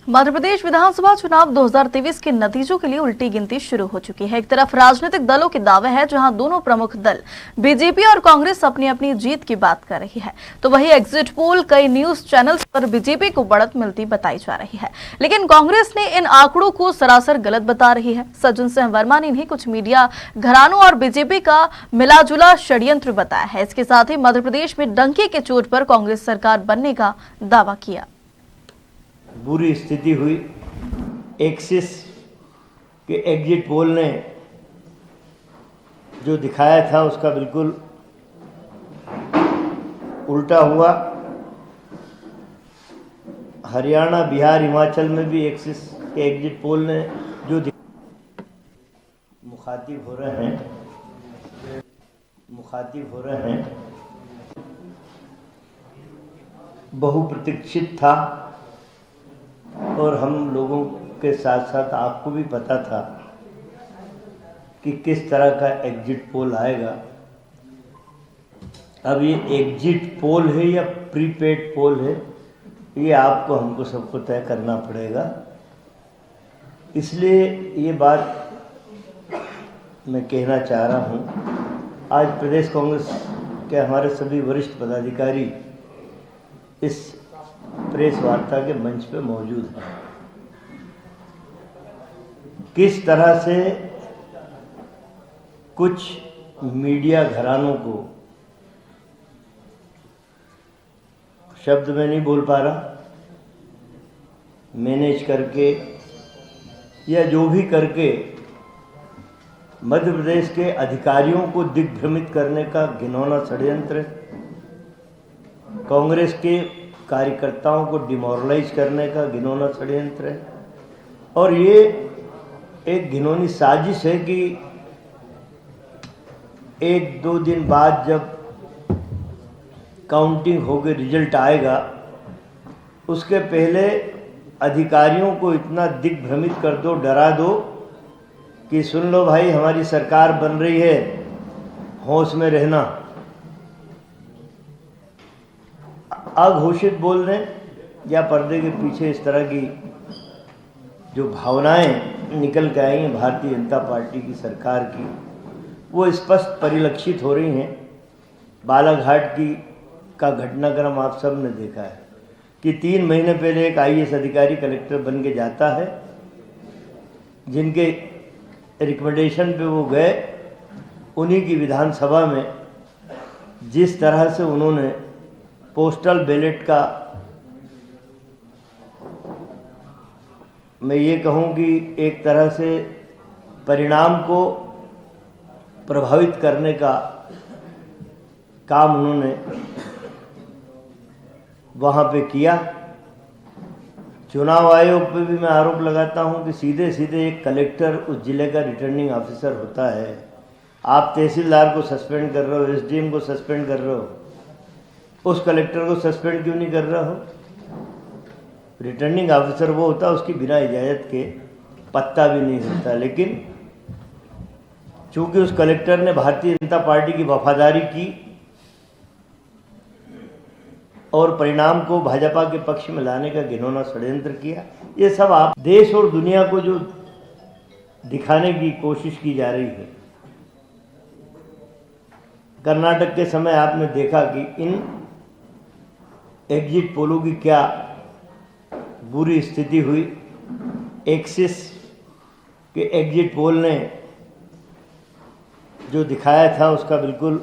मध्य प्रदेश विधानसभा चुनाव 2023 के नतीजों के लिए उल्टी गिनती शुरू हो चुकी है। एक तरफ राजनीतिक दलों के दावे हैं, जहां दोनों प्रमुख दल बीजेपी और कांग्रेस अपनी अपनी जीत की बात कर रही है, तो वहीं एग्जिट पोल कई न्यूज चैनल्स पर बीजेपी को बढ़त मिलती बताई जा रही है, लेकिन कांग्रेस ने इन आंकड़ों को सरासर गलत बता रही है। सज्जन सिंह वर्मा ने इन्हें कुछ मीडिया घरानों और बीजेपी का मिलाजुला षड्यंत्र बताया है। इसके साथ ही मध्य प्रदेश में डंके के चोट पर कांग्रेस सरकार बनने का दावा किया। बुरी स्थिति हुई। एक्सिस के एग्जिट पोल ने जो दिखाया था उसका बिल्कुल उल्टा हुआ। हरियाणा, बिहार, हिमाचल में भी एक्सिस के एग्जिट पोल ने जो मुखातिब हो रहे हैं बहुप्रतीक्षित था और हम लोगों के साथ साथ आपको भी पता था कि किस तरह का एग्जिट पोल आएगा। अब ये एग्जिट पोल है या प्रीपेड पोल है, ये आपको हमको सबको तय करना पड़ेगा। इसलिए ये बात मैं कहना चाह रहा हूँ। आज प्रदेश कांग्रेस के हमारे सभी वरिष्ठ पदाधिकारी इस प्रेस वार्ता के मंच पे मौजूद हैं। किस तरह से कुछ मीडिया घरानों को, शब्द में नहीं बोल पा रहा, मैनेज करके या जो भी करके मध्य प्रदेश के अधिकारियों को दिग्भ्रमित करने का घिनौना षड्यंत्र, कांग्रेस के कार्यकर्ताओं को डिमोरलाइज करने का घिनौना षड्यंत्र है। और ये एक घिनौनी साजिश है कि एक दो दिन बाद जब काउंटिंग होकर रिजल्ट आएगा, उसके पहले अधिकारियों को इतना दिग्भ्रमित कर दो, डरा दो कि सुन लो भाई, हमारी सरकार बन रही है, होश में रहना। अघोषित बोल रहे या पर्दे के पीछे इस तरह की जो भावनाएं निकल के आई हैं भारतीय जनता पार्टी की सरकार की, वो स्पष्ट परिलक्षित हो रही हैं। बालाघाट का घटनाक्रम आप सब ने देखा है कि 3 महीने पहले एक IAS अधिकारी कलेक्टर बन के जाता है, जिनके रिकमेंडेशन पे वो गए, उन्हीं की विधानसभा में जिस तरह से उन्होंने पोस्टल बैलेट का, मैं ये कहूँ कि एक तरह से परिणाम को प्रभावित करने का काम उन्होंने वहाँ पे किया। चुनाव आयोग पे भी मैं आरोप लगाता हूँ कि सीधे सीधे एक कलेक्टर उस जिले का रिटर्निंग ऑफिसर होता है। आप तहसीलदार को सस्पेंड कर रहे हो, SDM को सस्पेंड कर रहे हो, उस कलेक्टर को सस्पेंड क्यों नहीं कर रहा हो? रिटर्निंग ऑफिसर वो होता है, उसकी बिना इजाज़त के पत्ता भी नहीं हिलता। लेकिन चूंकि उस कलेक्टर ने भारतीय जनता पार्टी की वफादारी की और परिणाम को भाजपा के पक्ष में लाने का घिनौना षड्यंत्र किया, ये सब आप देश और दुनिया को जो दिखाने की कोशिश की जा रही है। कर्नाटक के समय आपने देखा कि इन एग्जिट पोलों की क्या बुरी स्थिति हुई। एक्सिस के एग्जिट पोल ने जो दिखाया था उसका बिल्कुल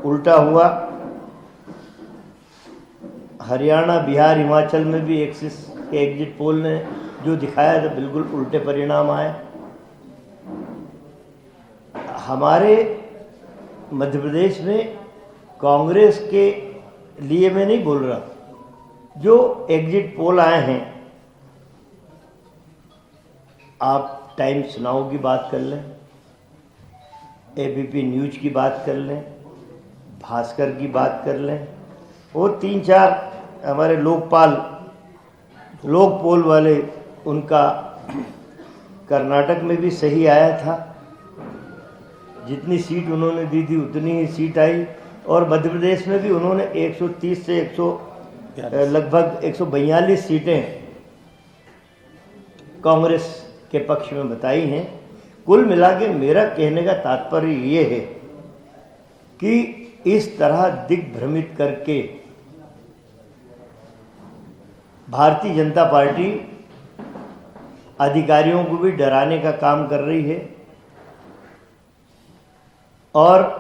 उल्टा हुआ। हरियाणा, बिहार, हिमाचल में भी एक्सिस के एग्जिट पोल ने जो दिखाया था बिल्कुल उल्टे परिणाम आए। हमारे मध्य प्रदेश में कांग्रेस के लिए मैं नहीं बोल रहा, जो एग्जिट पोल आए हैं, आप टाइम्स नाउ की बात कर लें, ABP न्यूज की बात कर लें, भास्कर की बात कर लें, और 3-4 हमारे लोक पोल वाले, उनका कर्नाटक में भी सही आया था। जितनी सीट उन्होंने दी थी उतनी ही सीट आई, और मध्य प्रदेश में भी उन्होंने 130 से लगभग 142 सीटें कांग्रेस के पक्ष में बताई हैं। कुल मिला के मेरा कहने का तात्पर्य ये है कि इस तरह दिग्भ्रमित करके भारतीय जनता पार्टी अधिकारियों को भी डराने का काम कर रही है और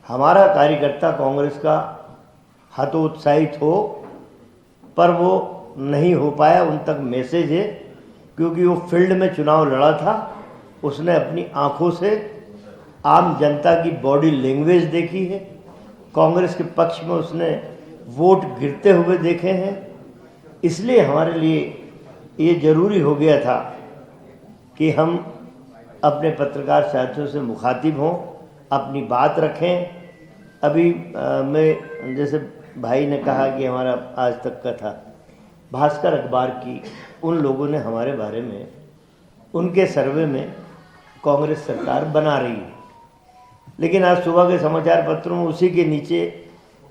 हमारा कार्यकर्ता कांग्रेस का हतोत्साहित हो, पर वो नहीं हो पाया। उन तक मैसेज है, क्योंकि वो फील्ड में चुनाव लड़ा था, उसने अपनी आंखों से आम जनता की बॉडी लैंग्वेज देखी है, कांग्रेस के पक्ष में उसने वोट गिरते हुए देखे हैं। इसलिए हमारे लिए ये जरूरी हो गया था कि हम अपने पत्रकार साथियों से मुखातिब हों, अपनी बात रखें। अभी मैं, जैसे भाई ने कहा कि हमारा आज तक का था, भास्कर अखबार की उन लोगों ने हमारे बारे में, उनके सर्वे में कांग्रेस सरकार बना रही है, लेकिन आज सुबह के समाचार पत्रों में उसी के नीचे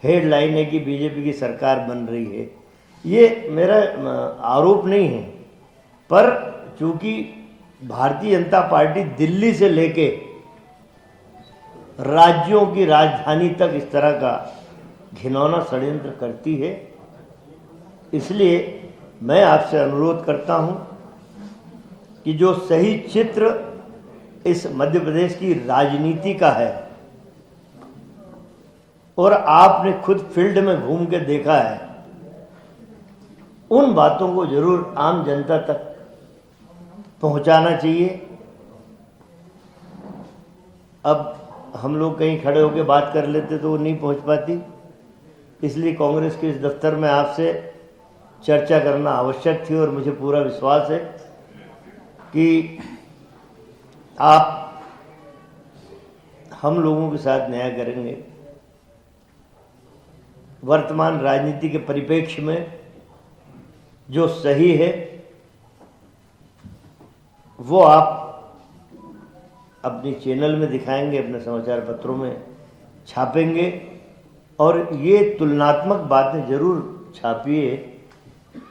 हेडलाइन है कि बीजेपी की सरकार बन रही है। ये मेरा आरोप नहीं है, पर चूंकि भारतीय जनता पार्टी दिल्ली से लेके राज्यों की राजधानी तक इस तरह का घिनौना षड्यंत्र करती है, इसलिए मैं आपसे अनुरोध करता हूं कि जो सही चित्र इस मध्य प्रदेश की राजनीति का है और आपने खुद फील्ड में घूम के देखा है, उन बातों को जरूर आम जनता तक पहुंचाना चाहिए। अब हम लोग कहीं खड़े होकर बात कर लेते तो वो नहीं पहुंच पाती, इसलिए कांग्रेस के इस दफ्तर में आपसे चर्चा करना आवश्यक थी और मुझे पूरा विश्वास है कि आप हम लोगों के साथ न्याय करेंगे। वर्तमान राजनीति के परिप्रेक्ष्य में जो सही है वो आप अपनी चैनल में दिखाएंगे, अपने समाचार पत्रों में छापेंगे, और ये तुलनात्मक बातें जरूर छापिए।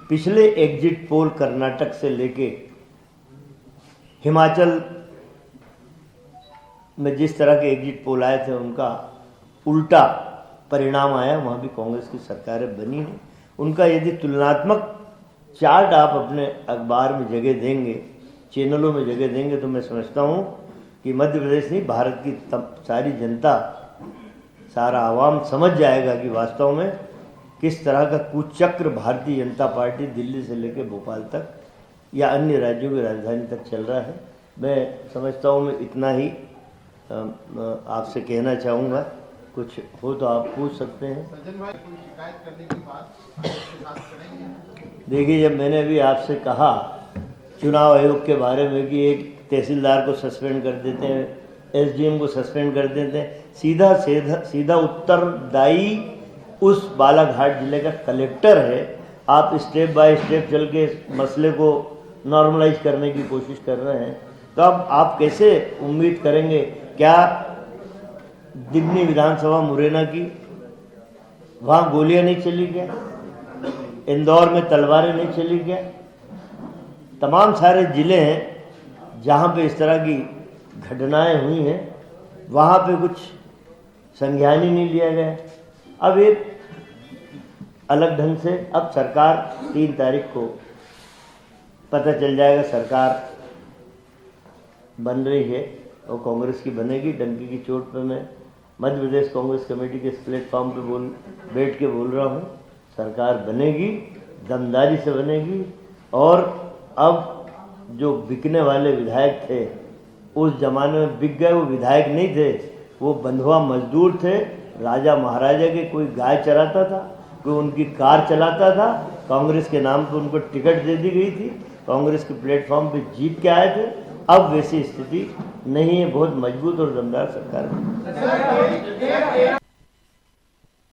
पिछले एग्जिट पोल कर्नाटक से लेके हिमाचल में जिस तरह के एग्जिट पोल आए थे, उनका उल्टा परिणाम आया, वहाँ भी कांग्रेस की सरकारें बनी हैं। उनका यदि तुलनात्मक चार्ट आप अपने अखबार में जगह देंगे, चैनलों में जगह देंगे, तो मैं समझता हूँ कि मध्य प्रदेश नहीं, भारत की सारी जनता, सारा आवाम समझ जाएगा कि वास्तव में किस तरह का कुचक्र भारतीय जनता पार्टी दिल्ली से लेकर भोपाल तक या अन्य राज्यों की राजधानी तक चल रहा है। मैं समझता हूँ मैं इतना ही आपसे कहना चाहूँगा। कुछ हो तो आप पूछ सकते हैं। देखिए, जब मैंने अभी आपसे कहा चुनाव आयोग के बारे में कि एक तहसीलदार को सस्पेंड कर देते हैं, एसडीएम को सस्पेंड कर देते हैं, सीधा उत्तरदायी उस बालाघाट जिले का कलेक्टर है। आप स्टेप बाय स्टेप चल के मसले को नॉर्मलाइज करने की कोशिश कर रहे हैं, तो अब आप कैसे उम्मीद करेंगे? क्या दिमनी विधानसभा मुरैना की, वहाँ गोलियां नहीं चली क्या? इंदौर में तलवारें नहीं चली क्या? तमाम सारे जिले हैं जहाँ पे इस तरह की घटनाएं हुई हैं, वहाँ पे कुछ संज्ञान ही नहीं लिया गया। अब एक अलग ढंग से अब सरकार 3 तारीख को पता चल जाएगा, सरकार बन रही है और कांग्रेस की बनेगी। डंकी की चोट पे मैं मध्य प्रदेश कांग्रेस कमेटी के इस प्लेटफॉर्म पे बैठ के बोल रहा हूँ, सरकार बनेगी, दमदारी से बनेगी। और अब जो बिकने वाले विधायक थे, उस जमाने में बिक गए, वो विधायक नहीं थे, वो बंधुआ मजदूर थे। राजा महाराजा के कोई गाय चराता था, कोई उनकी कार चलाता था, कांग्रेस के नाम पर उनको टिकट दे दी गई थी, कांग्रेस के प्लेटफॉर्म पे जीत के आए थे। अब वैसी स्थिति नहीं है, बहुत मजबूत और दमदार सरकार है।